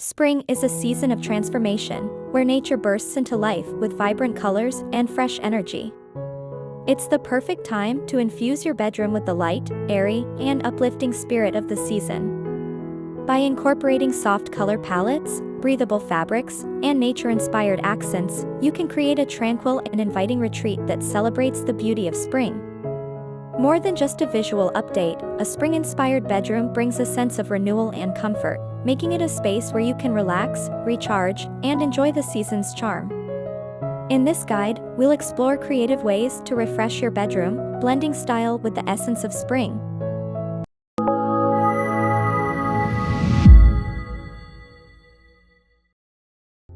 Spring is a season of transformation, where nature bursts into life with vibrant colors and fresh energy. It's the perfect time to infuse your bedroom with the light, airy, and uplifting spirit of the season. By incorporating soft color palettes, breathable fabrics, and nature-inspired accents, you can create a tranquil and inviting retreat that celebrates the beauty of spring. More than just a visual update, a spring-inspired bedroom brings a sense of renewal and comfort, making it a space where you can relax, recharge, and enjoy the season's charm. In this guide, we'll explore creative ways to refresh your bedroom, blending style with the essence of spring.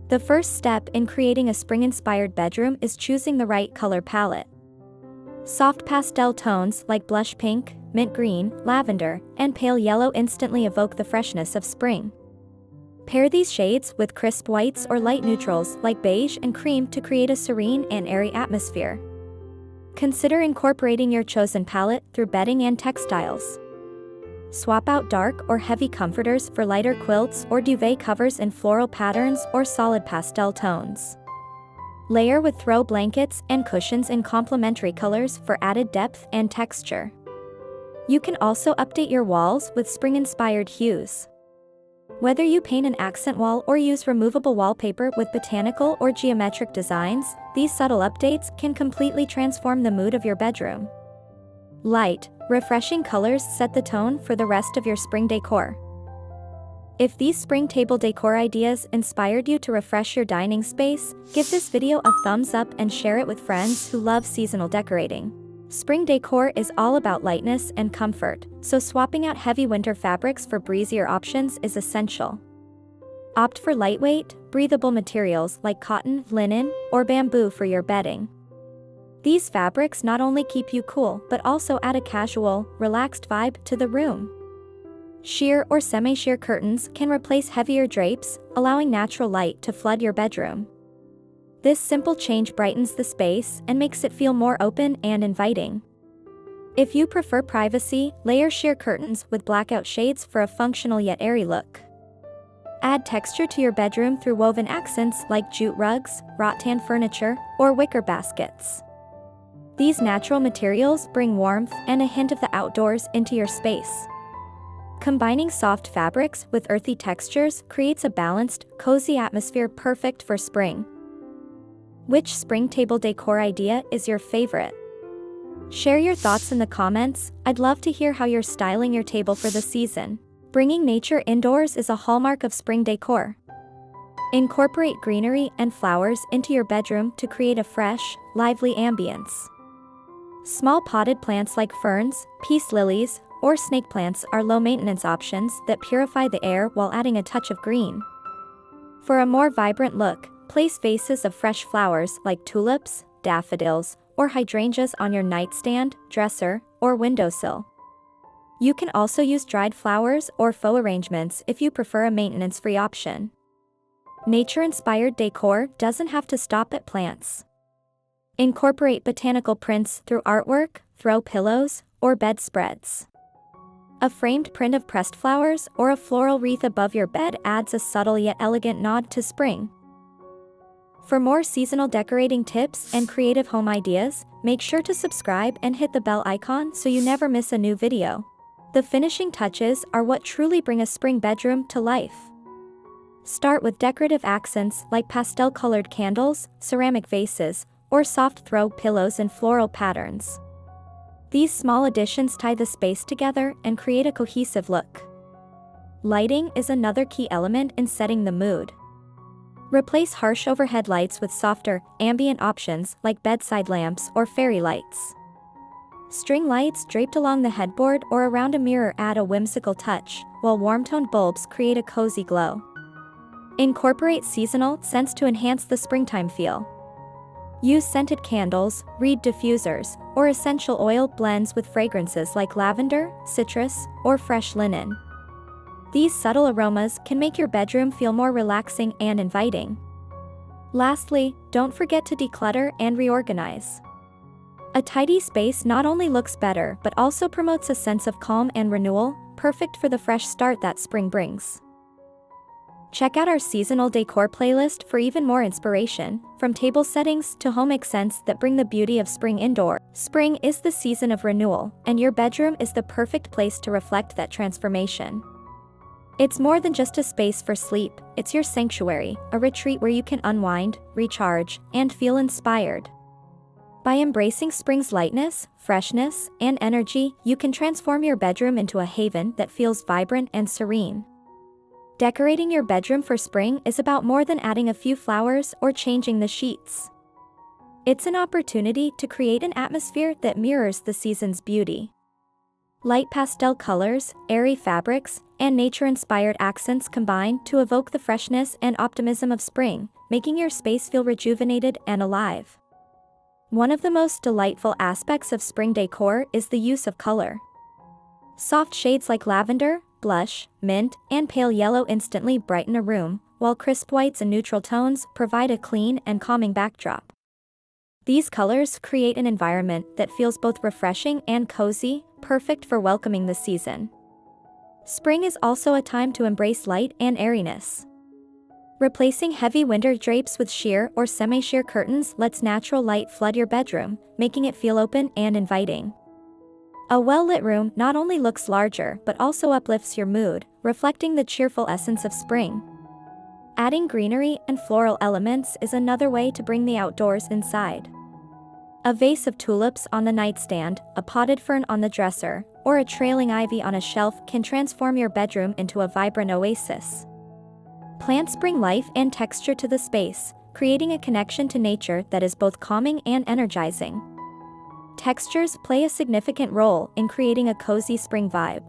The first step in creating a spring-inspired bedroom is choosing the right color palette. Soft pastel tones like blush pink, mint green, lavender, and pale yellow instantly evoke the freshness of spring. Pair these shades with crisp whites or light neutrals like beige and cream to create a serene and airy atmosphere. Consider incorporating your chosen palette through bedding and textiles. Swap out dark or heavy comforters for lighter quilts or duvet covers in floral patterns or solid pastel tones. Layer with throw blankets and cushions in complementary colors for added depth and texture. You can also update your walls with spring-inspired hues. Whether you paint an accent wall or use removable wallpaper with botanical or geometric designs, these subtle updates can completely transform the mood of your bedroom. Light, refreshing colors set the tone for the rest of your spring decor. If these spring table decor ideas inspired you to refresh your dining space, give this video a thumbs up and share it with friends who love seasonal decorating. Spring decor is all about lightness and comfort, so swapping out heavy winter fabrics for breezier options is essential. Opt for lightweight, breathable materials like cotton, linen, or bamboo for your bedding. These fabrics not only keep you cool but also add a casual, relaxed vibe to the room. Sheer or semi-sheer curtains can replace heavier drapes, allowing natural light to flood your bedroom. This simple change brightens the space and makes it feel more open and inviting. If you prefer privacy, layer sheer curtains with blackout shades for a functional yet airy look. Add texture to your bedroom through woven accents like jute rugs, rattan furniture, or wicker baskets. These natural materials bring warmth and a hint of the outdoors into your space. Combining soft fabrics with earthy textures creates a balanced, cozy atmosphere perfect for spring. Which spring table decor idea is your favorite? Share your thoughts in the comments. I'd love to hear how you're styling your table for the season. Bringing nature indoors is a hallmark of spring decor. Incorporate greenery and flowers into your bedroom to create a fresh, lively ambience. Small potted plants like ferns, peace lilies, or snake plants are low-maintenance options that purify the air while adding a touch of green. For a more vibrant look, place vases of fresh flowers like tulips, daffodils, or hydrangeas on your nightstand, dresser, or windowsill. You can also use dried flowers or faux arrangements if you prefer a maintenance-free option. Nature-inspired decor doesn't have to stop at plants. Incorporate botanical prints through artwork, throw pillows, or bedspreads. A framed print of pressed flowers or a floral wreath above your bed adds a subtle yet elegant nod to spring. For more seasonal decorating tips and creative home ideas, make sure to subscribe and hit the bell icon so you never miss a new video. The finishing touches are what truly bring a spring bedroom to life. Start with decorative accents like pastel-colored candles, ceramic vases, or soft throw pillows in floral patterns. These small additions tie the space together and create a cohesive look. Lighting is another key element in setting the mood. Replace harsh overhead lights with softer, ambient options like bedside lamps or fairy lights. String lights draped along the headboard or around a mirror add a whimsical touch, while warm-toned bulbs create a cozy glow. Incorporate seasonal scents to enhance the springtime feel. Use scented candles, reed diffusers, or essential oil blends with fragrances like lavender, citrus, or fresh linen. These subtle aromas can make your bedroom feel more relaxing and inviting. Lastly, don't forget to declutter and reorganize. A tidy space not only looks better but also promotes a sense of calm and renewal, perfect for the fresh start that spring brings. Check out our seasonal decor playlist for even more inspiration, from table settings to home accents that bring the beauty of spring indoor. Spring is the season of renewal, and your bedroom is the perfect place to reflect that transformation. It's more than just a space for sleep, it's your sanctuary, a retreat where you can unwind, recharge, and feel inspired. By embracing spring's lightness, freshness, and energy, you can transform your bedroom into a haven that feels vibrant and serene. Decorating your bedroom for spring is about more than adding a few flowers or changing the sheets. It's an opportunity to create an atmosphere that mirrors the season's beauty. Light pastel colors, airy fabrics, and nature-inspired accents combine to evoke the freshness and optimism of spring, making your space feel rejuvenated and alive. One of the most delightful aspects of spring decor is the use of color. Soft shades like lavender, blush, mint, and pale yellow instantly brighten a room, while crisp whites and neutral tones provide a clean and calming backdrop. These colors create an environment that feels both refreshing and cozy, perfect for welcoming the season. Spring is also a time to embrace light and airiness. Replacing heavy winter drapes with sheer or semi-sheer curtains lets natural light flood your bedroom, making it feel open and inviting. A well-lit room not only looks larger but also uplifts your mood, reflecting the cheerful essence of spring. Adding greenery and floral elements is another way to bring the outdoors inside. A vase of tulips on the nightstand, a potted fern on the dresser, or a trailing ivy on a shelf can transform your bedroom into a vibrant oasis. Plants bring life and texture to the space, creating a connection to nature that is both calming and energizing. Textures play a significant role in creating a cozy spring vibe.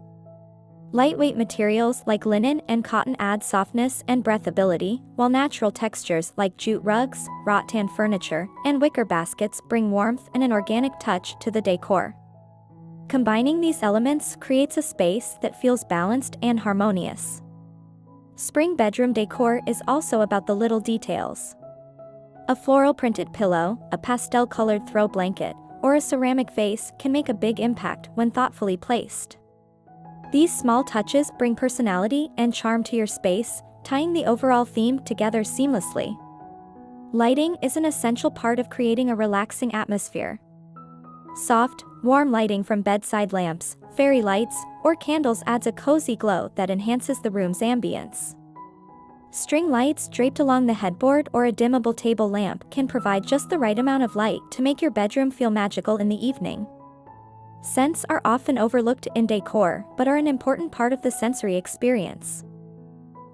Lightweight materials like linen and cotton add softness and breathability, while natural textures like jute rugs, rattan furniture, and wicker baskets bring warmth and an organic touch to the decor. Combining these elements creates a space that feels balanced and harmonious. Spring bedroom decor is also about the little details. A floral printed pillow, a pastel-colored throw blanket, or a ceramic vase can make a big impact when thoughtfully placed. These small touches bring personality and charm to your space, tying the overall theme together seamlessly. Lighting is an essential part of creating a relaxing atmosphere. Soft, warm lighting from bedside lamps, fairy lights, or candles adds a cozy glow that enhances the room's ambience. String lights draped along the headboard or a dimmable table lamp can provide just the right amount of light to make your bedroom feel magical in the evening. Scents are often overlooked in decor, but are an important part of the sensory experience.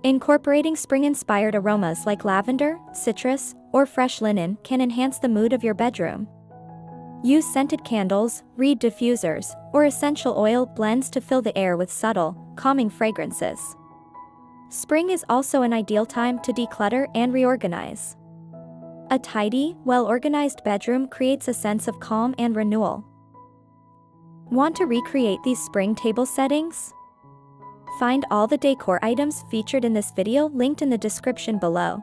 Incorporating spring-inspired aromas like lavender, citrus, or fresh linen can enhance the mood of your bedroom. Use scented candles, reed diffusers, or essential oil blends to fill the air with subtle, calming fragrances. Spring is also an ideal time to declutter and reorganize. A tidy, well-organized bedroom creates a sense of calm and renewal. Want to recreate these spring table settings? Find all the decor items featured in this video linked in the description below.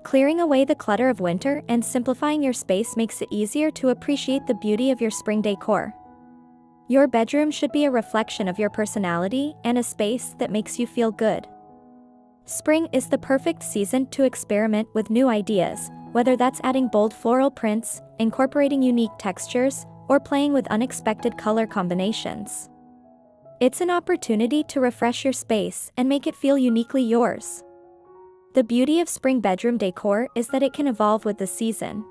Clearing away the clutter of winter and simplifying your space makes it easier to appreciate the beauty of your spring decor. Your bedroom should be a reflection of your personality and a space that makes you feel good. Spring is the perfect season to experiment with new ideas, whether that's adding bold floral prints, incorporating unique textures, or playing with unexpected color combinations. It's an opportunity to refresh your space and make it feel uniquely yours. The beauty of spring bedroom decor is that it can evolve with the season.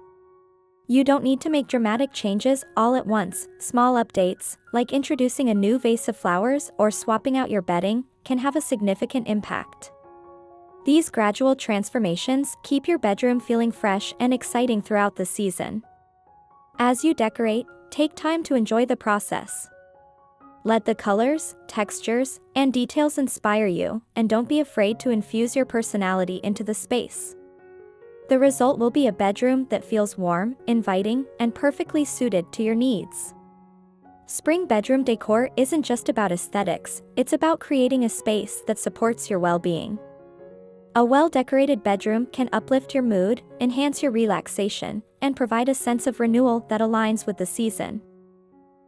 You don't need to make dramatic changes all at once. Small updates, like introducing a new vase of flowers or swapping out your bedding, can have a significant impact. These gradual transformations keep your bedroom feeling fresh and exciting throughout the season. As you decorate, take time to enjoy the process. Let the colors, textures, and details inspire you, and don't be afraid to infuse your personality into the space. The result will be a bedroom that feels warm, inviting, and perfectly suited to your needs. Spring bedroom decor isn't just about aesthetics, it's about creating a space that supports your well-being. A well-decorated bedroom can uplift your mood, enhance your relaxation, and provide a sense of renewal that aligns with the season.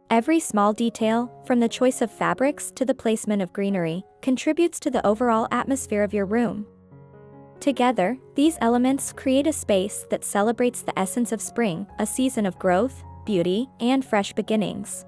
Every small detail, from the choice of fabrics to the placement of greenery, contributes to the overall atmosphere of your room. Together, these elements create a space that celebrates the essence of spring, a season of growth, beauty, and fresh beginnings.